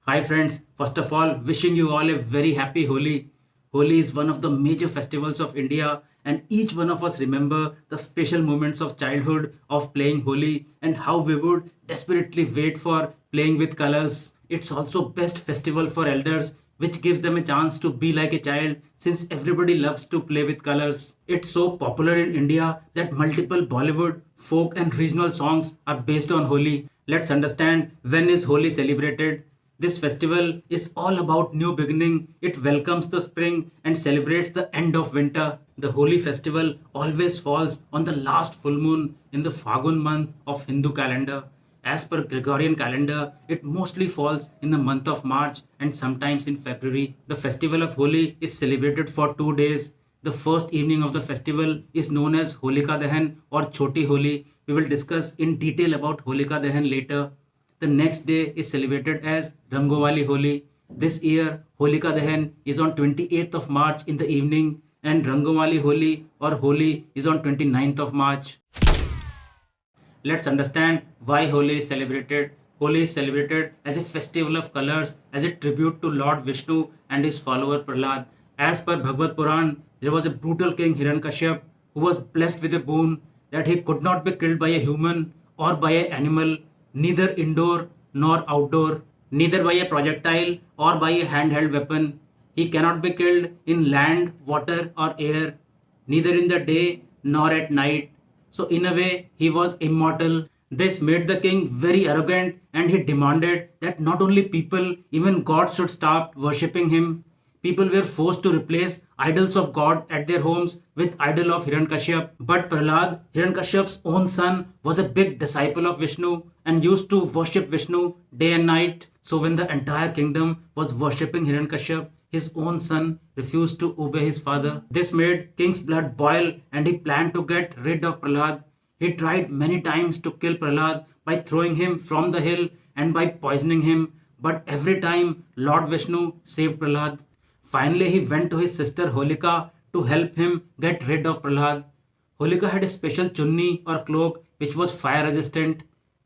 Hi friends, first of all, wishing you all a very happy Holi. Holi is one of the major festivals of India, and each one of us remember the special moments of childhood of playing Holi and how we would desperately wait for playing with colors. It's also best festival for elders which gives them a chance to be like a child since everybody loves to play with colors. It's so popular in India that multiple Bollywood, folk and regional songs are based on Holi. Let's understand when is Holi celebrated. This festival is all about new beginning. It welcomes the spring and celebrates the end of winter. The Holi festival always falls on the last full moon in the Fagun month of Hindu calendar. As per Gregorian calendar, it mostly falls in the month of March and sometimes in February. The festival of Holi is celebrated for 2 days. The first evening of the festival is known as Holika Dahan or Choti Holi. We will discuss in detail about Holika Dahan later. The next day is celebrated as Rangovali Holi. This year, Holika Dahan is on 28th of March in the evening and Rangovali Holi or Holi is on 29th of March. Let's understand why Holi is celebrated. Holi is celebrated as a festival of colors, as a tribute to Lord Vishnu and his follower Prahlad. As per Bhagavad Puran, there was a brutal king Hiranyakashyap who was blessed with a boon that he could not be killed by a human or by an animal, neither indoor nor outdoor, neither by a projectile or by a handheld weapon. He cannot be killed in land, water, or air, neither in the day nor at night. So, in a way, he was immortal. This made the king very arrogant and he demanded that not only people, even gods should stop worshipping him. People were forced to replace idols of God at their homes with idol of Hiranyakashyap. But Prahlad, Hiranyakashyap's own son, was a big disciple of Vishnu and used to worship Vishnu day and night. So when the entire kingdom was worshipping Hiranyakashyap, his own son refused to obey his father. This made king's blood boil and he planned to get rid of Prahlad. He tried many times to kill Prahlad by throwing him from the hill and by poisoning him, but every time Lord Vishnu saved Prahlad. Finally, he went to his sister Holika to help him get rid of Prahlad. Holika had a special chunni or cloak which was fire resistant.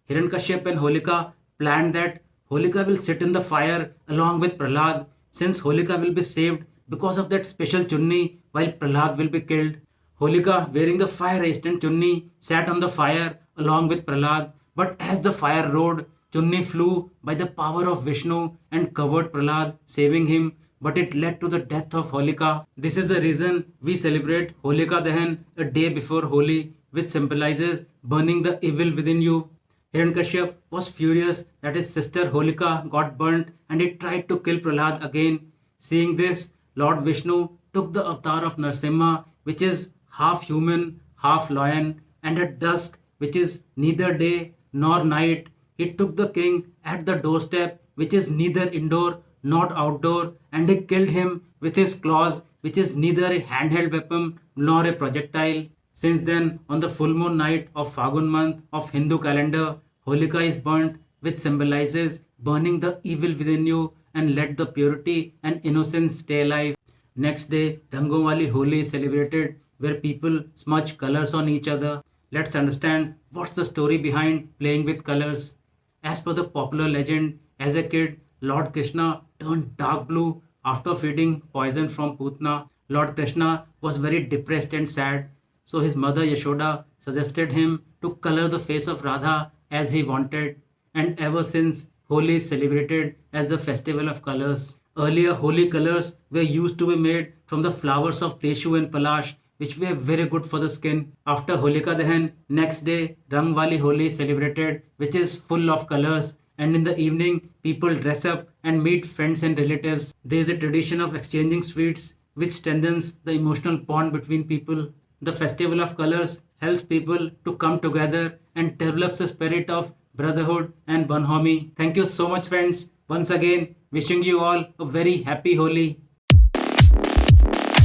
Hiranyakashyap and Holika planned that Holika will sit in the fire along with Prahlad since Holika will be saved because of that special chunni while Prahlad will be killed. Holika, wearing the fire resistant chunni, sat on the fire along with Prahlad, but as the fire roared, chunni flew by the power of Vishnu and covered Prahlad, saving him, but it led to the death of Holika. This is the reason we celebrate Holika Dahan a day before Holi, which symbolizes burning the evil within you. Hiranyakashyap was furious that his sister Holika got burnt and he tried to kill Prahlad again. Seeing this, Lord Vishnu took the avatar of Narsimha, which is half human, half lion, and at dusk, which is neither day nor night, he took the king at the doorstep, which is neither indoor nor outdoor, and he killed him with his claws, which is neither a handheld weapon nor a projectile. Since then, on the full moon night of Fagun month of Hindu calendar, Holika is burnt, which symbolizes burning the evil within you and let the purity and innocence stay alive. Next day, Rangowali Holi is celebrated where people smudge colors on each other. Let's understand what's the story behind playing with colors. As per the popular legend, as a kid, Lord Krishna turned dark blue after feeding poison from Putna. Lord Krishna was very depressed and sad, so his mother Yashoda suggested him to color the face of Radha as he wanted, and ever since Holi is celebrated as the festival of colors. Earlier, holy colors were used to be made from the flowers of Teshu and Palash, which were very good for the skin. After Holika Dahan, next day Rangwali Holi is celebrated, which is full of colors. And in the evening, people dress up and meet friends and relatives. There is a tradition of exchanging sweets, which strengthens the emotional bond between people. The festival of colors helps people to come together and develops a spirit of brotherhood and bonhomie. Thank you so much, friends. Once again, wishing you all a very happy Holi.